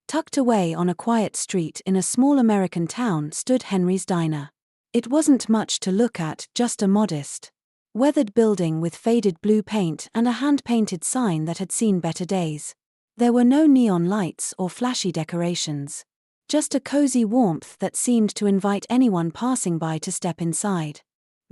Tucked away on a quiet street in a small American town stood Henry's Diner. It wasn't much to look at, just a modest, weathered building with faded blue paint and a hand-painted sign that had seen better days. There were no neon lights or flashy decorations. Just a cozy warmth that seemed to invite anyone passing by to step inside.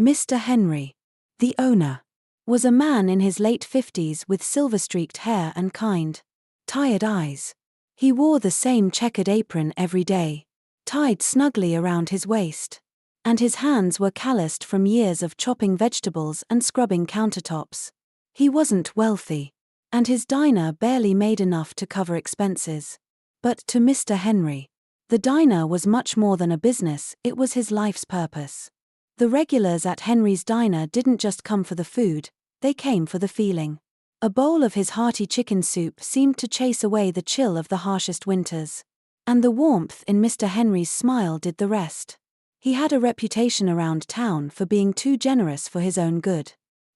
Mr. Henry, the owner, was a man in his late 50s with silver-streaked hair and kind, tired eyes. He wore the same checkered apron every day, tied snugly around his waist, and his hands were calloused from years of chopping vegetables and scrubbing countertops. He wasn't wealthy, and his diner barely made enough to cover expenses. But to Mr. Henry, the diner was much more than a business, it was his life's purpose. The regulars at Henry's Diner didn't just come for the food, they came for the feeling. A bowl of his hearty chicken soup seemed to chase away the chill of the harshest winters. And the warmth in Mr. Henry's smile did the rest. He had a reputation around town for being too generous for his own good.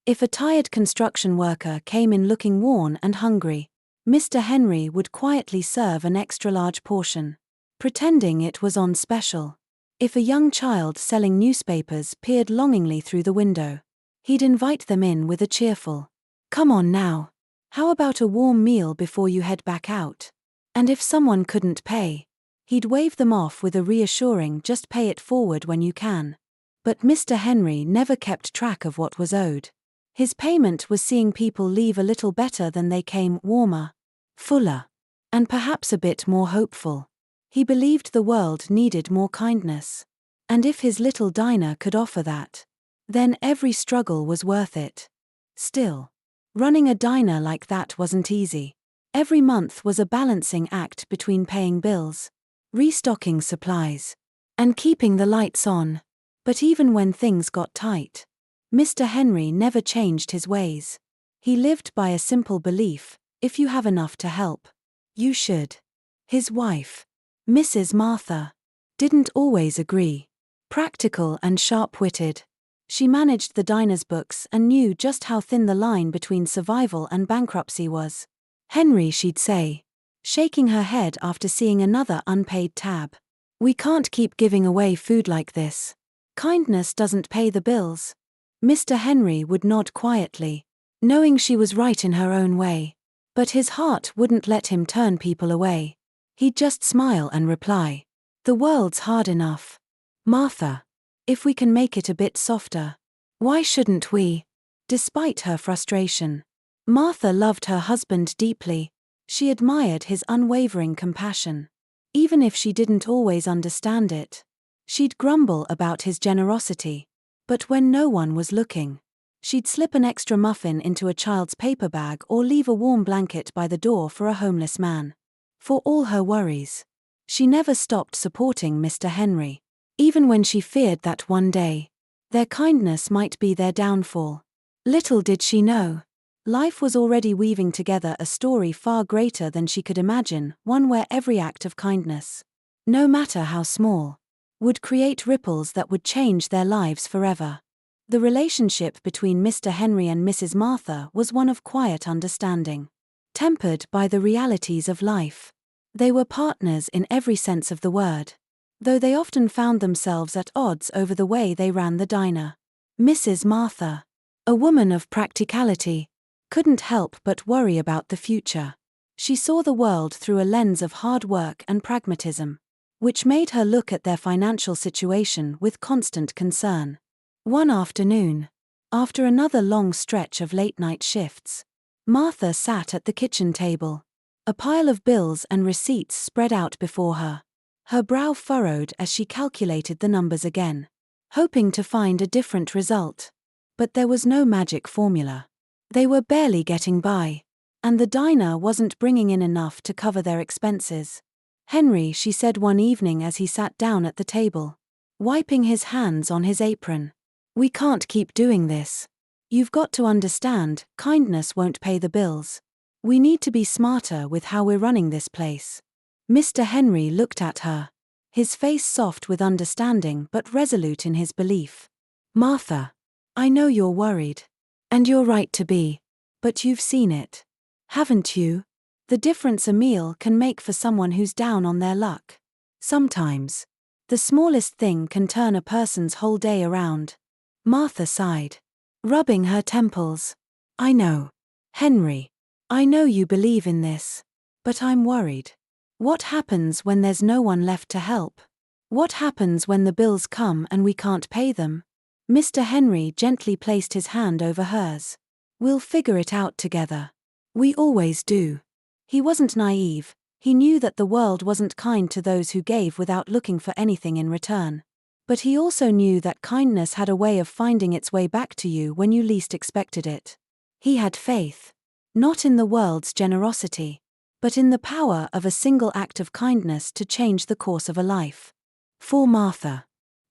If a tired construction worker came in looking worn and hungry, Mr. Henry would quietly serve an extra-large portion, pretending it was on special. If a young child selling newspapers peered longingly through the window, he'd invite them in with a cheerful, "Come on now. How about a warm meal before you head back out?" And if someone couldn't pay, he'd wave them off with a reassuring "Just pay it forward when you can." But Mr. Henry never kept track of what was owed. His payment was seeing people leave a little better than they came, warmer, fuller, and perhaps a bit more hopeful. He believed the world needed more kindness. And if his little diner could offer that, then every struggle was worth it. Still, running a diner like that wasn't easy. Every month was a balancing act between paying bills, restocking supplies, and keeping the lights on. But even when things got tight, Mr. Henry never changed his ways. He lived by a simple belief: if you have enough to help, you should. His wife, Mrs. Martha, didn't always agree. Practical and sharp-witted, she managed the diner's books and knew just how thin the line between survival and bankruptcy was. "Henry," she'd say, shaking her head after seeing another unpaid tab, "we can't keep giving away food like this. Kindness doesn't pay the bills." Mr. Henry would nod quietly, knowing she was right in her own way. But his heart wouldn't let him turn people away. He'd just smile and reply, "The world's hard enough, Martha. If we can make it a bit softer, why shouldn't we?" Despite her frustration, Martha loved her husband deeply. She admired his unwavering compassion. Even if she didn't always understand it, she'd grumble about his generosity. But when no one was looking, she'd slip an extra muffin into a child's paper bag or leave a warm blanket by the door for a homeless man. For all her worries, she never stopped supporting Mr. Henry, even when she feared that one day, their kindness might be their downfall. Little did she know, life was already weaving together a story far greater than she could imagine, one where every act of kindness, no matter how small, would create ripples that would change their lives forever. The relationship between Mr. Henry and Mrs. Martha was one of quiet understanding, tempered by the realities of life. They were partners in every sense of the word, though they often found themselves at odds over the way they ran the diner. Mrs. Martha, a woman of practicality, couldn't help but worry about the future. She saw the world through a lens of hard work and pragmatism, which made her look at their financial situation with constant concern. One afternoon, after another long stretch of late-night shifts, Martha sat at the kitchen table, a pile of bills and receipts spread out before her. Her brow furrowed as she calculated the numbers again, hoping to find a different result. But there was no magic formula. They were barely getting by, and the diner wasn't bringing in enough to cover their expenses. "Henry," she said one evening as he sat down at the table, wiping his hands on his apron, "we can't keep doing this. You've got to understand, kindness won't pay the bills. We need to be smarter with how we're running this place." Mr. Henry looked at her, his face soft with understanding but resolute in his belief. "Martha, I know you're worried. And you're right to be. But you've seen it, haven't you? The difference a meal can make for someone who's down on their luck. Sometimes, the smallest thing can turn a person's whole day around. Martha sighed, rubbing her temples. I know. Henry, I know you believe in this. But I'm worried. What happens when there's no one left to help? What happens when the bills come and we can't pay them? Mr. Henry gently placed his hand over hers. We'll figure it out together. We always do. He wasn't naive. He knew that the world wasn't kind to those who gave without looking for anything in return. But he also knew that kindness had a way of finding its way back to you when you least expected it. He had faith. Not in the world's generosity, but in the power of a single act of kindness to change the course of a life. For Martha,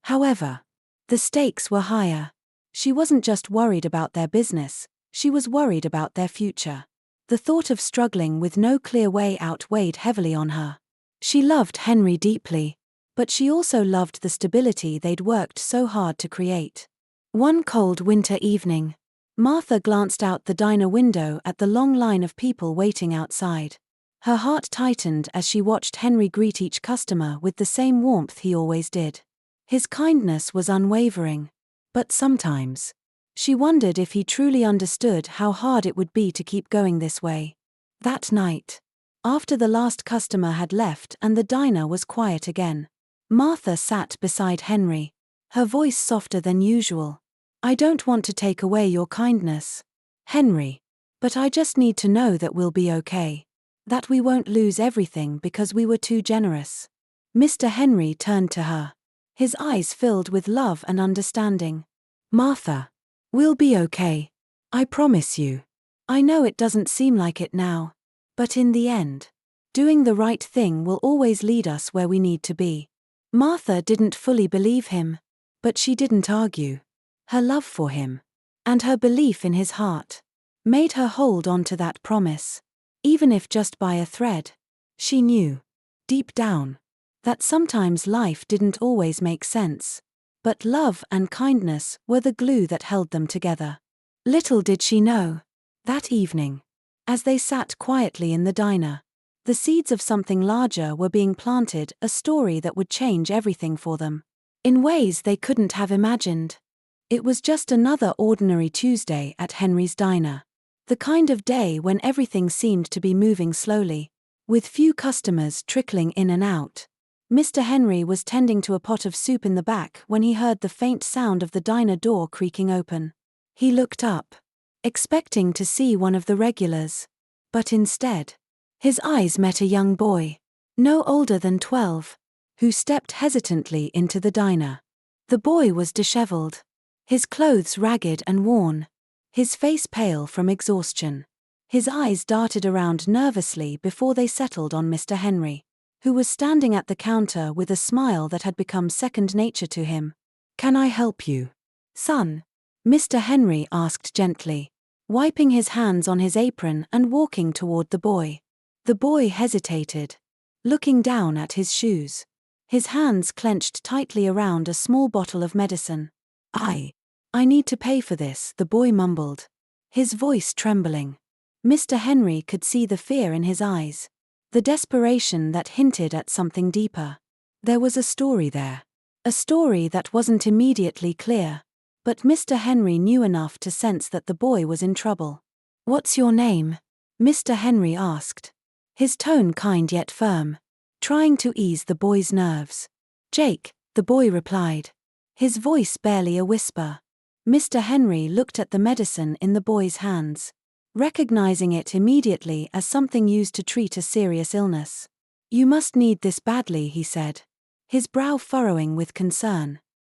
however, the stakes were higher. She wasn't just worried about their business, she was worried about their future. The thought of struggling with no clear way out weighed heavily on her. She loved Henry deeply, but she also loved the stability they'd worked so hard to create. One cold winter evening, Martha glanced out the diner window at the long line of people waiting outside. Her heart tightened as she watched Henry greet each customer with the same warmth he always did. His kindness was unwavering. But sometimes, she wondered if he truly understood how hard it would be to keep going this way. That night, after the last customer had left and the diner was quiet again, Martha sat beside Henry, her voice softer than usual. I don't want to take away your kindness, Henry, but I just need to know that we'll be okay. That we won't lose everything because we were too generous. Mr. Henry turned to her, his eyes filled with love and understanding. Martha, we'll be okay. I promise you. I know it doesn't seem like it now, but in the end, doing the right thing will always lead us where we need to be. Martha didn't fully believe him, but she didn't argue. Her love for him, and her belief in his heart, made her hold on to that promise. Even if just by a thread. She knew, deep down, that sometimes life didn't always make sense, but love and kindness were the glue that held them together. Little did she know, that evening, as they sat quietly in the diner, the seeds of something larger were being planted, a story that would change everything for them, in ways they couldn't have imagined. It was just another ordinary Tuesday at Henry's diner. The kind of day when everything seemed to be moving slowly, with few customers trickling in and out. Mr. Henry was tending to a pot of soup in the back when he heard the faint sound of the diner door creaking open. He looked up, expecting to see one of the regulars. But instead, his eyes met a young boy, no older than 12, who stepped hesitantly into the diner. The boy was disheveled, his clothes ragged and worn, his face pale from exhaustion. His eyes darted around nervously before they settled on Mr. Henry, who was standing at the counter with a smile that had become second nature to him. Can I help you, son? Mr. Henry asked gently, wiping his hands on his apron and walking toward the boy. The boy hesitated, looking down at his shoes. His hands clenched tightly around a small bottle of medicine. I need to pay for this, the boy mumbled, his voice trembling. Mr. Henry could see the fear in his eyes, the desperation that hinted at something deeper. There was a story there, a story that wasn't immediately clear, but Mr. Henry knew enough to sense that the boy was in trouble. What's your name? Mr. Henry asked, his tone kind yet firm, trying to ease the boy's nerves. Jake, the boy replied, his voice barely a whisper. Mr. Henry looked at the medicine in the boy's hands, recognizing it immediately as something used to treat a serious illness. You must need this badly, he said, his brow furrowing with concern.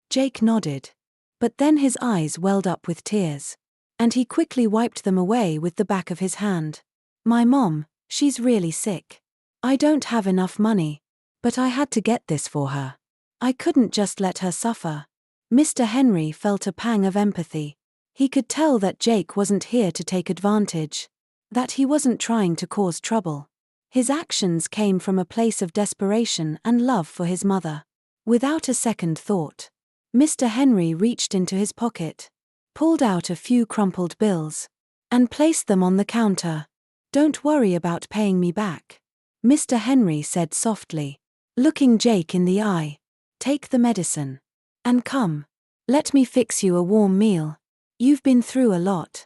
Jake nodded, but then his eyes welled up with tears, and he quickly wiped them away with the back of his hand. My mom, she's really sick. I don't have enough money, but I had to get this for her. I couldn't just let her suffer. Mr. Henry felt a pang of empathy. He could tell that Jake wasn't here to take advantage, that he wasn't trying to cause trouble. His actions came from a place of desperation and love for his mother. Without a second thought, Mr. Henry reached into his pocket, pulled out a few crumpled bills, and placed them on the counter. Don't worry about paying me back, Mr. Henry said softly, looking Jake in the eye. Take the medicine. And come. Let me fix you a warm meal. You've been through a lot.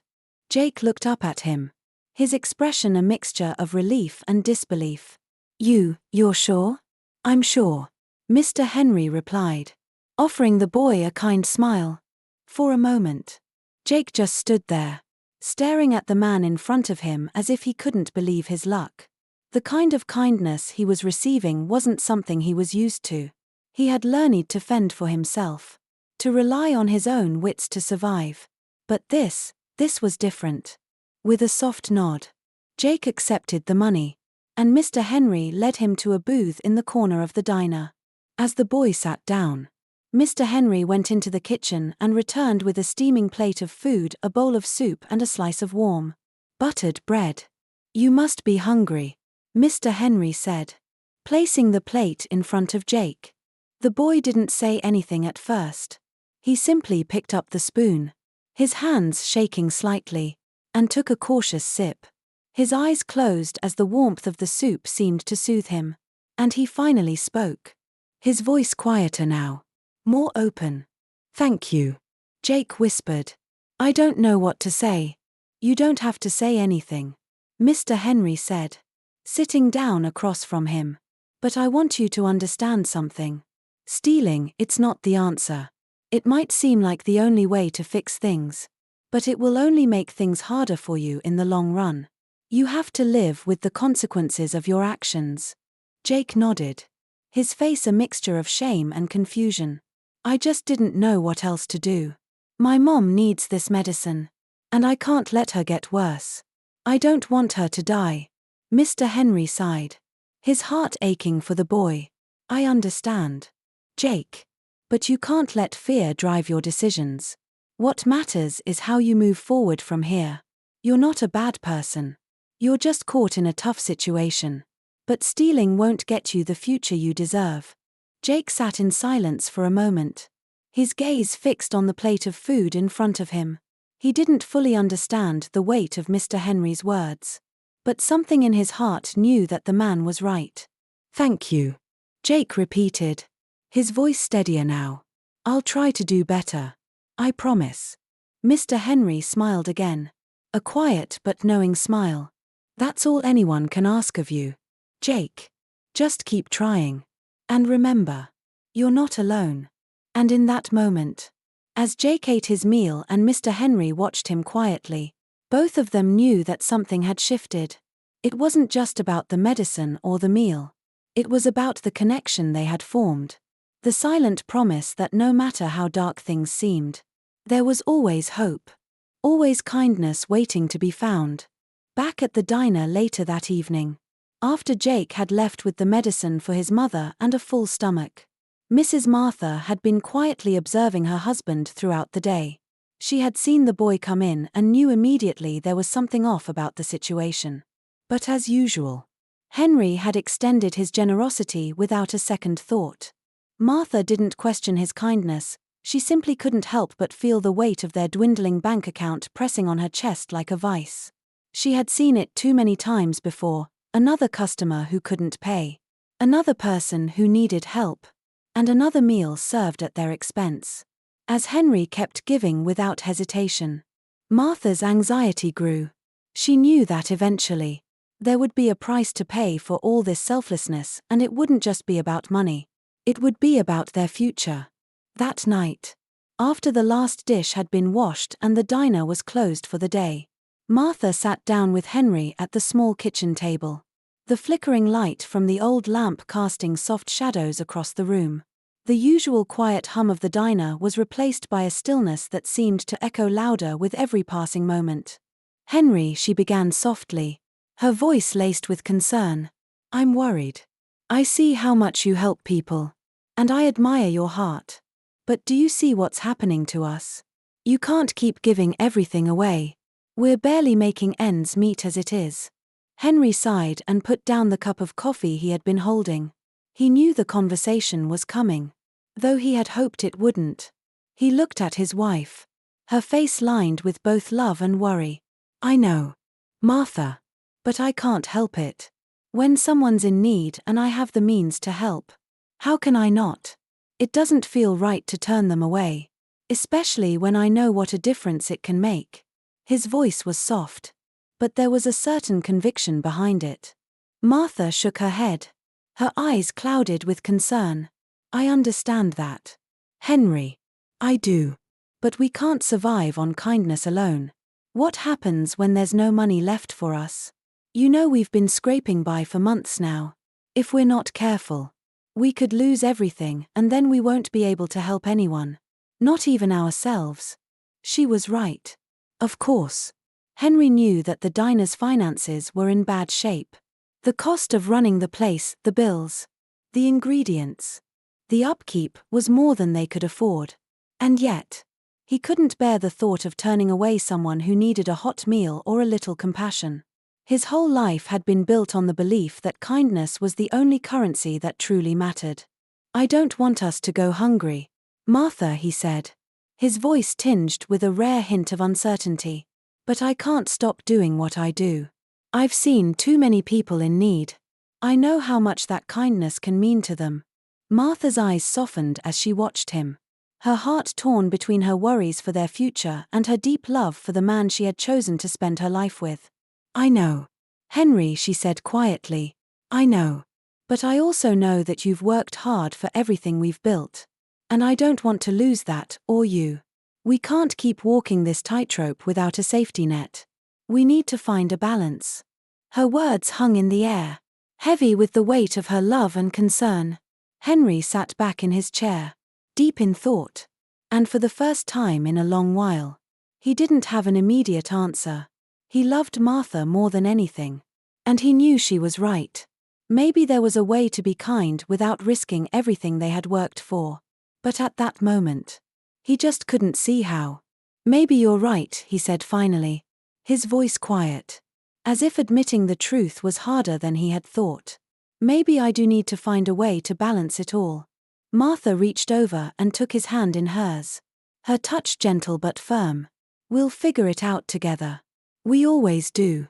Jake looked up at him, his expression a mixture of relief and disbelief. You're sure? I'm sure, Mr. Henry replied, offering the boy a kind smile. For a moment, Jake just stood there, staring at the man in front of him as if he couldn't believe his luck. The kind of kindness he was receiving wasn't something he was used to. He had learned to fend for himself, to rely on his own wits to survive. But this was different. With a soft nod, Jake accepted the money, and Mr. Henry led him to a booth in the corner of the diner. As the boy sat down, Mr. Henry went into the kitchen and returned with a steaming plate of food, a bowl of soup and a slice of warm, buttered bread. You must be hungry, Mr. Henry said, placing the plate in front of Jake. The boy didn't say anything at first. He simply picked up the spoon, his hands shaking slightly, and took a cautious sip. His eyes closed as the warmth of the soup seemed to soothe him, and he finally spoke. His voice quieter now, more open. Thank you, Jake whispered. I don't know what to say. You don't have to say anything, Mr. Henry said, sitting down across from him. But I want you to understand something. Stealing, it's not the answer. It might seem like the only way to fix things, but it will only make things harder for you in the long run. You have to live with the consequences of your actions. Jake nodded, his face a mixture of shame and confusion. I just didn't know what else to do. My mom needs this medicine, and I can't let her get worse. I don't want her to die. Mr. Henry sighed, his heart aching for the boy. I understand, Jake. But you can't let fear drive your decisions. What matters is how you move forward from here. You're not a bad person. You're just caught in a tough situation. But stealing won't get you the future you deserve. Jake sat in silence for a moment, his gaze fixed on the plate of food in front of him. He didn't fully understand the weight of Mr. Henry's words, but something in his heart knew that the man was right. Thank you, Jake repeated, his voice steadier now. I'll try to do better. I promise. Mr. Henry smiled again, a quiet but knowing smile. That's all anyone can ask of you, Jake. Just keep trying. And remember, you're not alone. And in that moment, as Jake ate his meal and Mr. Henry watched him quietly, both of them knew that something had shifted. It wasn't just about the medicine or the meal. It was about the connection they had formed. The silent promise that no matter how dark things seemed, there was always hope. Always kindness waiting to be found. Back at the diner later that evening, after Jake had left with the medicine for his mother and a full stomach, Mrs. Martha had been quietly observing her husband throughout the day. She had seen the boy come in and knew immediately there was something off about the situation. But as usual, Henry had extended his generosity without a second thought. Martha didn't question his kindness, she simply couldn't help but feel the weight of their dwindling bank account pressing on her chest like a vice. She had seen it too many times before, another customer who couldn't pay, another person who needed help, and another meal served at their expense. As Henry kept giving without hesitation, Martha's anxiety grew. She knew that eventually, there would be a price to pay for all this selflessness, and it wouldn't just be about money. It would be about their future. That night, after the last dish had been washed and the diner was closed for the day, Martha sat down with Henry at the small kitchen table, the flickering light from the old lamp casting soft shadows across the room. The usual quiet hum of the diner was replaced by a stillness that seemed to echo louder with every passing moment. Henry, she began softly, her voice laced with concern. I'm worried. I see how much you help people, and I admire your heart. But do you see what's happening to us? You can't keep giving everything away. We're barely making ends meet as it is. Henry sighed and put down the cup of coffee he had been holding. He knew the conversation was coming, though he had hoped it wouldn't. He looked at his wife, her face lined with both love and worry. I know, Martha. But I can't help it. When someone's in need and I have the means to help, how can I not? It doesn't feel right to turn them away, especially when I know what a difference it can make. His voice was soft, but there was a certain conviction behind it. Martha shook her head. Her eyes clouded with concern. I understand that, Henry. I do. But we can't survive on kindness alone. What happens when there's no money left for us? You know we've been scraping by for months now. If we're not careful, we could lose everything and then we won't be able to help anyone. Not even ourselves. She was right. Of course. Henry knew that the diner's finances were in bad shape. The cost of running the place, the bills, the ingredients, the upkeep was more than they could afford. And yet, he couldn't bear the thought of turning away someone who needed a hot meal or a little compassion. His whole life had been built on the belief that kindness was the only currency that truly mattered. I don't want us to go hungry, Martha, he said, his voice tinged with a rare hint of uncertainty. But I can't stop doing what I do. I've seen too many people in need. I know how much that kindness can mean to them. Martha's eyes softened as she watched him, her heart torn between her worries for their future and her deep love for the man she had chosen to spend her life with. I know, Henry, she said quietly. I know. But I also know that you've worked hard for everything we've built. And I don't want to lose that, or you. We can't keep walking this tightrope without a safety net. We need to find a balance. Her words hung in the air, heavy with the weight of her love and concern. Henry sat back in his chair, deep in thought. And for the first time in a long while, he didn't have an immediate answer. He loved Martha more than anything. And he knew she was right. Maybe there was a way to be kind without risking everything they had worked for. But at that moment, he just couldn't see how. Maybe you're right, he said finally, his voice quiet, as if admitting the truth was harder than he had thought. Maybe I do need to find a way to balance it all. Martha reached over and took his hand in hers, her touch gentle but firm. We'll figure it out together. We always do.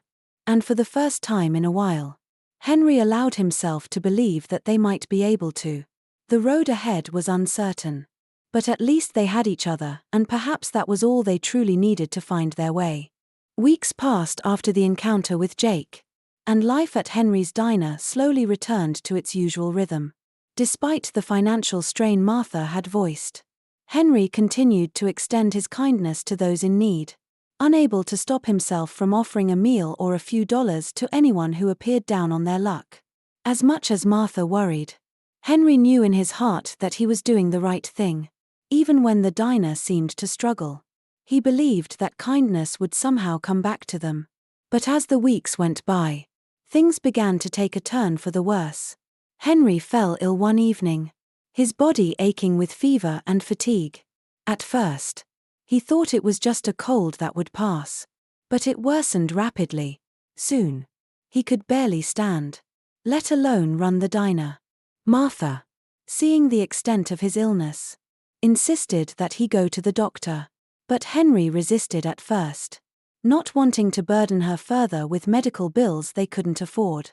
And for the first time in a while, Henry allowed himself to believe that they might be able to. The road ahead was uncertain. But at least they had each other, and perhaps that was all they truly needed to find their way. Weeks passed after the encounter with Jake, and life at Henry's diner slowly returned to its usual rhythm. Despite the financial strain Martha had voiced, Henry continued to extend his kindness to those in need, unable to stop himself from offering a meal or a few dollars to anyone who appeared down on their luck. As much as Martha worried, Henry knew in his heart that he was doing the right thing. Even when the diner seemed to struggle, he believed that kindness would somehow come back to them. But as the weeks went by, things began to take a turn for the worse. Henry fell ill one evening, his body aching with fever and fatigue. At first, he thought it was just a cold that would pass. But it worsened rapidly. Soon, he could barely stand, let alone run the diner. Martha, seeing the extent of his illness, insisted that he go to the doctor. But Henry resisted at first, not wanting to burden her further with medical bills they couldn't afford.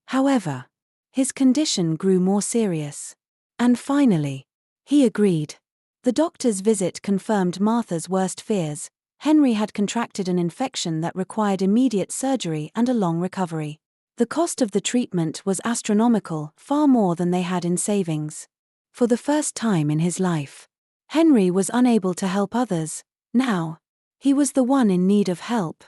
However, his condition grew more serious. And finally, he agreed. The doctor's visit confirmed Martha's worst fears. Henry had contracted an infection that required immediate surgery and a long recovery. The cost of the treatment was astronomical, far more than they had in savings. For the first time in his life, Henry was unable to help others. Now, he was the one in need of help.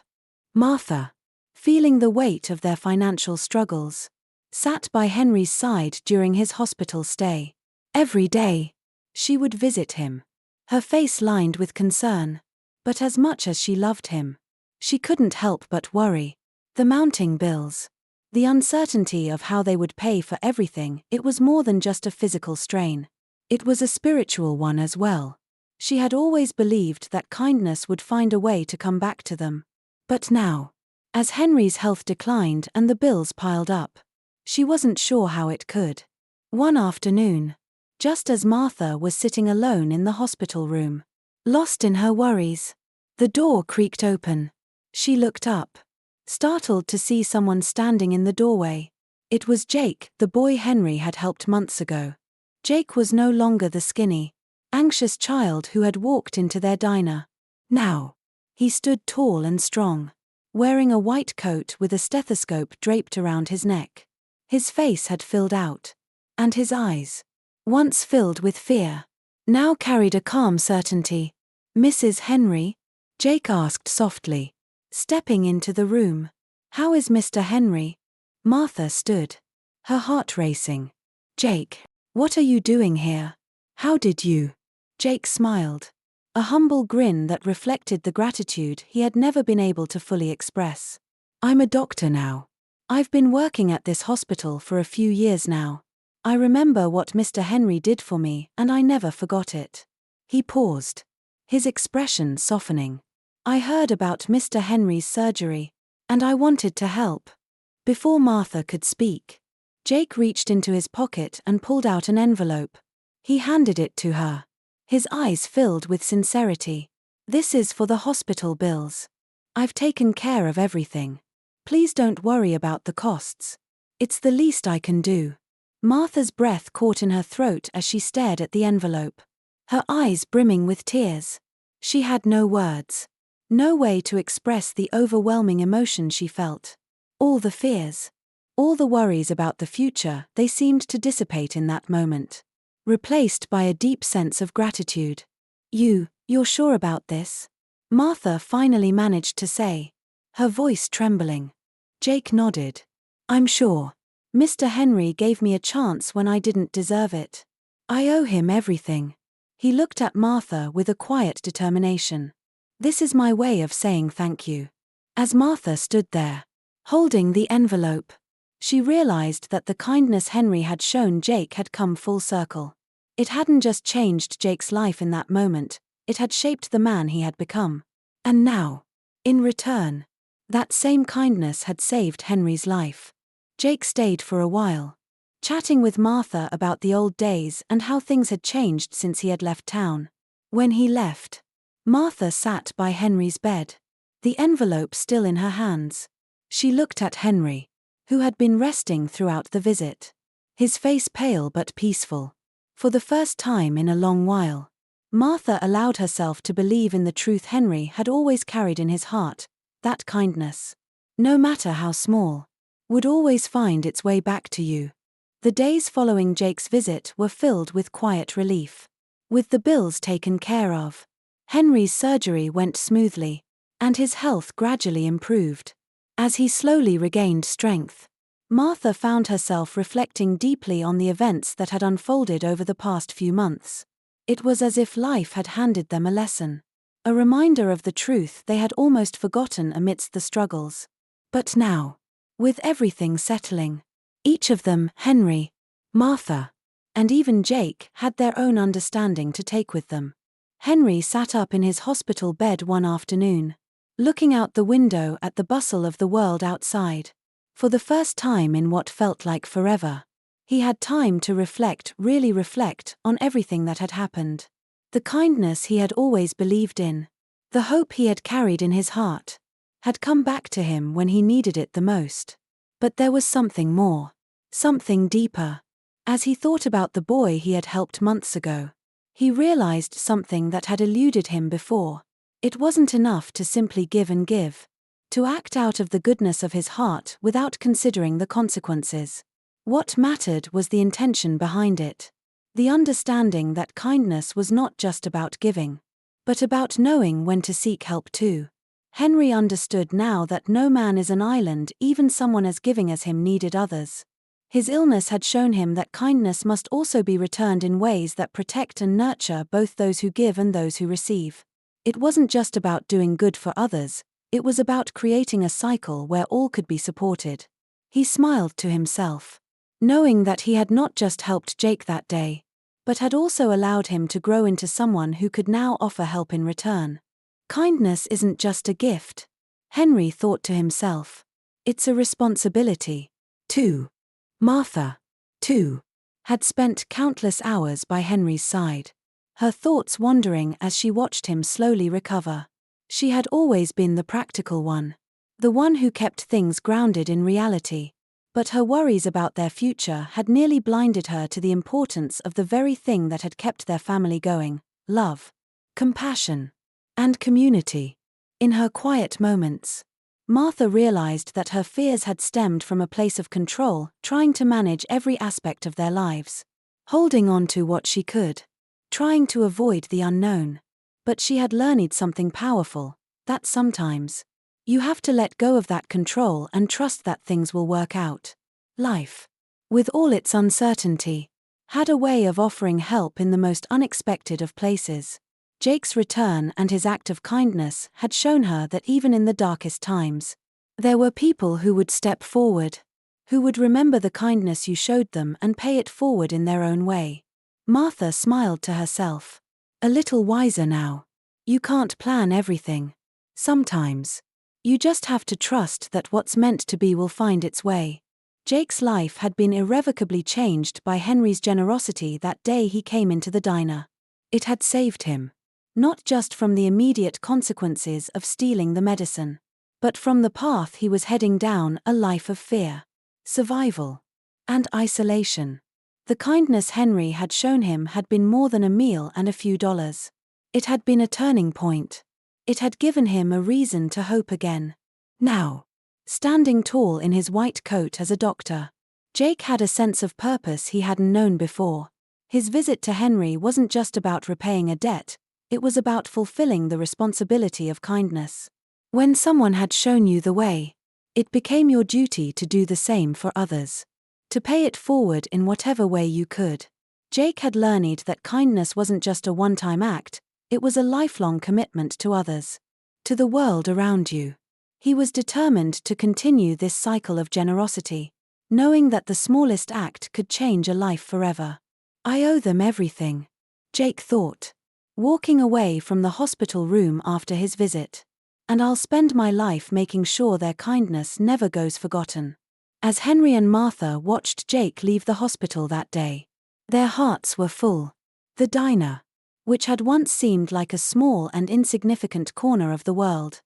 Martha, feeling the weight of their financial struggles, sat by Henry's side during his hospital stay. Every day, she would visit him, her face lined with concern. But as much as she loved him, she couldn't help but worry. The mounting bills, the uncertainty of how they would pay for everything, it was more than just a physical strain. It was a spiritual one as well. She had always believed that kindness would find a way to come back to them. But now, as Henry's health declined and the bills piled up, she wasn't sure how it could. One afternoon, just as Martha was sitting alone in the hospital room, lost in her worries, the door creaked open. She looked up. startled to see someone standing in the doorway. It was Jake, the boy Henry had helped months ago. Jake was no longer the skinny, anxious child who had walked into their diner. Now, he stood tall and strong, wearing a white coat with a stethoscope draped around his neck. His face had filled out, and his eyes, once filled with fear, now carried a calm certainty. "Mrs. Henry?" Jake asked softly, stepping into the room. "How is Mr. Henry?" Martha stood, her heart racing. "Jake, what are you doing here? How did you?" Jake smiled, a humble grin that reflected the gratitude he had never been able to fully express. "I'm a doctor now. I've been working at this hospital for a few years now. I remember what Mr. Henry did for me and I never forgot it." He paused, his expression softening. "I heard about Mr. Henry's surgery, and I wanted to help." Before Martha could speak, Jake reached into his pocket and pulled out an envelope. He handed it to her, his eyes filled with sincerity. "This is for the hospital bills. I've taken care of everything. Please don't worry about the costs. It's the least I can do." Martha's breath caught in her throat as she stared at the envelope, her eyes brimming with tears. She had no words, no way to express the overwhelming emotion she felt. All the fears, all the worries about the future, they seemed to dissipate in that moment, replaced by a deep sense of gratitude. You're sure about this?" Martha finally managed to say, her voice trembling. Jake nodded. "I'm sure. Mr. Henry gave me a chance when I didn't deserve it. I owe him everything." He looked at Martha with a quiet determination. "This is my way of saying thank you." As Martha stood there, holding the envelope, she realized that the kindness Henry had shown Jake had come full circle. It hadn't just changed Jake's life in that moment, it had shaped the man he had become. And now, in return, that same kindness had saved Henry's life. Jake stayed for a while, chatting with Martha about the old days and how things had changed since he had left town. When he left, Martha sat by Henry's bed, the envelope still in her hands. She looked at Henry, who had been resting throughout the visit, his face pale but peaceful. For the first time in a long while, Martha allowed herself to believe in the truth Henry had always carried in his heart, that kindness, no matter how small, would always find its way back to you. The days following Jake's visit were filled with quiet relief. With the bills taken care of, Henry's surgery went smoothly, and his health gradually improved. As he slowly regained strength, Martha found herself reflecting deeply on the events that had unfolded over the past few months. It was as if life had handed them a lesson, a reminder of the truth they had almost forgotten amidst the struggles. But now, with everything settling, each of them, Henry, Martha, and even Jake, had their own understanding to take with them. Henry sat up in his hospital bed one afternoon, looking out the window at the bustle of the world outside. For the first time in what felt like forever, he had time to reflect, really reflect, on everything that had happened. The kindness he had always believed in, the hope he had carried in his heart, had come back to him when he needed it the most. But there was something more, something deeper. As he thought about the boy he had helped months ago, he realized something that had eluded him before. It wasn't enough to simply give and give, to act out of the goodness of his heart without considering the consequences. What mattered was the intention behind it, the understanding that kindness was not just about giving, but about knowing when to seek help too. Henry understood now that no man is an island, even someone as giving as him needed others. His illness had shown him that kindness must also be returned in ways that protect and nurture both those who give and those who receive. It wasn't just about doing good for others, it was about creating a cycle where all could be supported. He smiled to himself, knowing that he had not just helped Jake that day, but had also allowed him to grow into someone who could now offer help in return. Kindness isn't just a gift, Henry thought to himself. It's a responsibility, too. Martha, too, had spent countless hours by Henry's side, her thoughts wandering as she watched him slowly recover. She had always been the practical one, the one who kept things grounded in reality. But her worries about their future had nearly blinded her to the importance of the very thing that had kept their family going: love, compassion, and community. In her quiet moments, Martha realized that her fears had stemmed from a place of control, trying to manage every aspect of their lives, holding on to what she could, trying to avoid the unknown. But she had learned something powerful, that sometimes you have to let go of that control and trust that things will work out. Life, with all its uncertainty, had a way of offering help in the most unexpected of places. Jake's return and his act of kindness had shown her that even in the darkest times, there were people who would step forward, who would remember the kindness you showed them and pay it forward in their own way. Martha smiled to herself. A little wiser now. You can't plan everything. Sometimes, you just have to trust that what's meant to be will find its way. Jake's life had been irrevocably changed by Henry's generosity that day he came into the diner. It had saved him, not just from the immediate consequences of stealing the medicine, but from the path he was heading down: a life of fear, survival, and isolation. The kindness Henry had shown him had been more than a meal and a few dollars. It had been a turning point. It had given him a reason to hope again. Now, standing tall in his white coat as a doctor, Jake had a sense of purpose he hadn't known before. His visit to Henry wasn't just about repaying a debt, it was about fulfilling the responsibility of kindness. When someone had shown you the way, it became your duty to do the same for others, to pay it forward in whatever way you could. Jake had learned that kindness wasn't just a one-time act, it was a lifelong commitment to others, to the world around you. He was determined to continue this cycle of generosity, knowing that the smallest act could change a life forever. I owe them everything, Jake thought, walking away from the hospital room after his visit. And I'll spend my life making sure their kindness never goes forgotten. As Henry and Martha watched Jake leave the hospital that day, their hearts were full. The diner, which had once seemed like a small and insignificant corner of the world,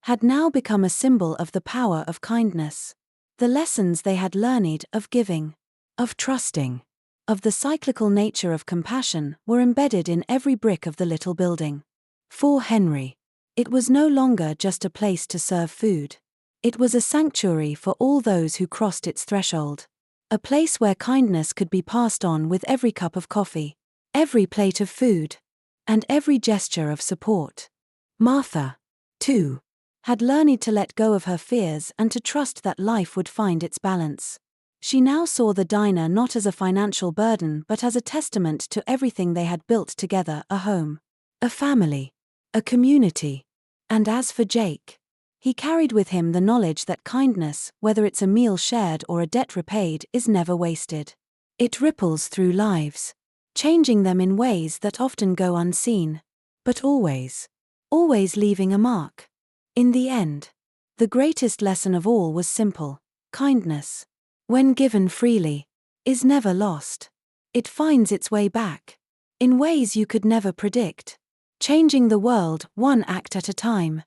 had now become a symbol of the power of kindness. The lessons they had learned of giving, of trusting, of the cyclical nature of compassion were embedded in every brick of the little building. For Henry, it was no longer just a place to serve food. It was a sanctuary for all those who crossed its threshold. A place where kindness could be passed on with every cup of coffee, every plate of food, and every gesture of support. Martha, too, had learned to let go of her fears and to trust that life would find its balance. She now saw the diner not as a financial burden but as a testament to everything they had built together: a home, a family, a community. And as for Jake, he carried with him the knowledge that kindness, whether it's a meal shared or a debt repaid, is never wasted. It ripples through lives, changing them in ways that often go unseen, but always leaving a mark. In the end, the greatest lesson of all was simple: kindness, when given freely, is never lost. It finds its way back, in ways you could never predict, changing the world one act at a time.